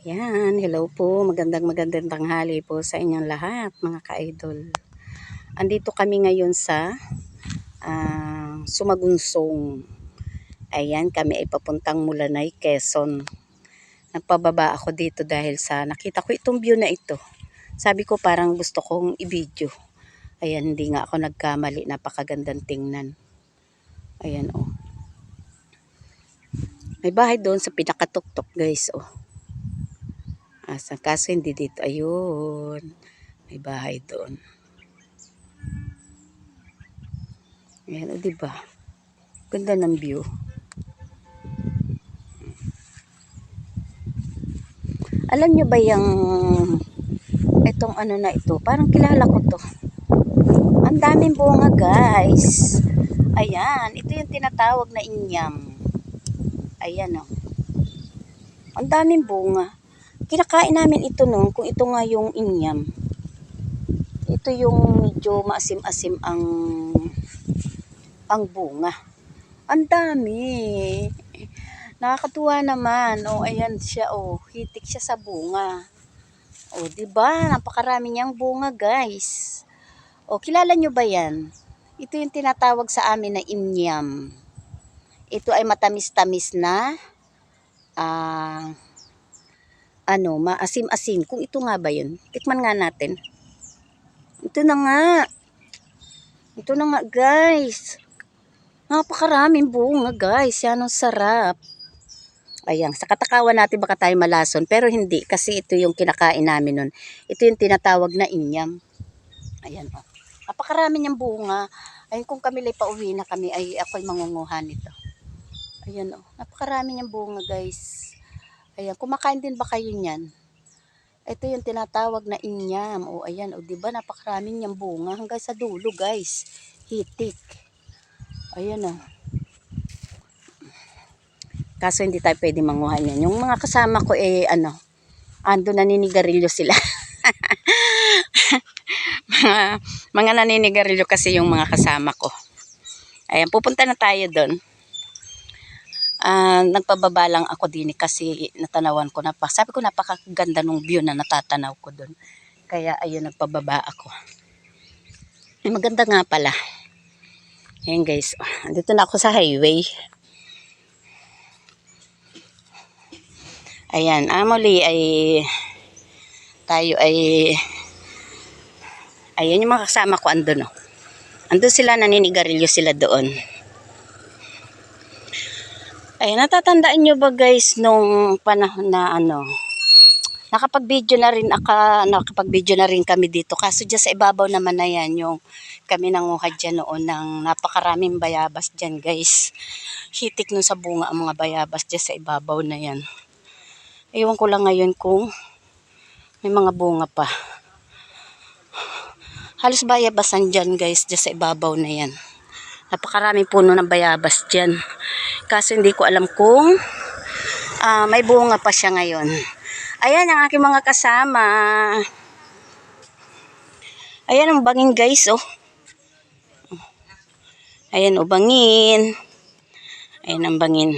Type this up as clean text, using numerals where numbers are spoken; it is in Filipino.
Yan, hello po. Magandang tanghali po sa inyong lahat, mga ka-idol. Andito kami ngayon sa Sumagunsong. Ayan, kami ay papuntang Mulanay, Quezon. Nagpababa ako dito dahil sa nakita ko itong view na ito. Sabi ko parang gusto kong i-video. Ayan, hindi nga ako nagkamali. Napakagandang tingnan. Ayan, oh. May bahay doon sa pinakatuktok, guys, oh. Kaso hindi dito. Ayun. May bahay doon. Ayan, o diba? Ganda ng view. Alam nyo ba yung itong ano na ito? Parang kilala ko to. Ang daming bunga, guys. Ayan. Ito yung tinatawag na inyam. Ayan, o. Ang daming bunga. Kinakain namin ito noon kung ito nga yung inyam. Ito yung medyo maasim-asim ang bunga. Ang dami. Nakakatuwa naman. Oh, ayan siya, oh. Hitik siya sa bunga. Oh, 'di ba? Napakarami niyang bunga, guys. Oh, kilala nyo ba 'yan? Ito yung tinatawag sa amin na inyam. Ito ay matamis-tamis na maasim-asim. Kung ito nga ba 'yun? Tikman nga natin. Ito na nga. Ito na nga, guys. Napakaraming bunga, guys. Yan ang sarap. Ayan, sa katakawan natin baka tayo malason, pero hindi kasi ito yung kinakain namin nun. Ito yung tinatawag na inyam. Ayan, oh. Napakarami niyang bunga. Ayun, kung kami pauwi na kami, ay ako'y mangunguha nito. Ayan, oh. Napakarami niyang bunga, guys. Ayan, kumakain din ba kayo niyan? Ito yung tinatawag na inyam. O, ayan, o, diba? Napakarami niyang bunga hanggang sa dulo, guys. Hitik. Ayan, oh. Kaso hindi tayo pwede manguha niyan. Yung mga kasama ko ando naninigarilyo sila. mga naninigarilyo kasi yung mga kasama ko. Ayan, pupunta na tayo doon. Nagpababa lang ako din kasi natanawan ko na pa. Sabi ko napakaganda ng view na natatanaw ko doon. Kaya ayun, nagpababa ako. Maganda nga pala. Ayan, guys. Andito na ako sa highway. Ayan, muli ay tayo ay ayan yung mga kasama ko andun, oh. Andun sila, naninigarilyo sila doon. Ayan, natatandaan nyo ba, guys, nung panahon na nakapag-video na rin kami dito. Kaso dyan sa ibabaw naman na yan, yung kami nanguha dyan noon ng napakaraming bayabas dyan, guys. Hitik nun sa bunga ang mga bayabas dyan sa ibabaw na yan. Ewan ko lang ngayon kung may mga bunga pa. Halos bayabasan dyan, guys, dyan sa ibabaw na yan. Napakaraming puno ng bayabas dyan. Kaso hindi ko alam kung may bunga pa siya ngayon. Ayan ang aking mga kasama. Ayan ang bangin, guys, oh. Ayan, oh, bangin. Ayan ang bangin.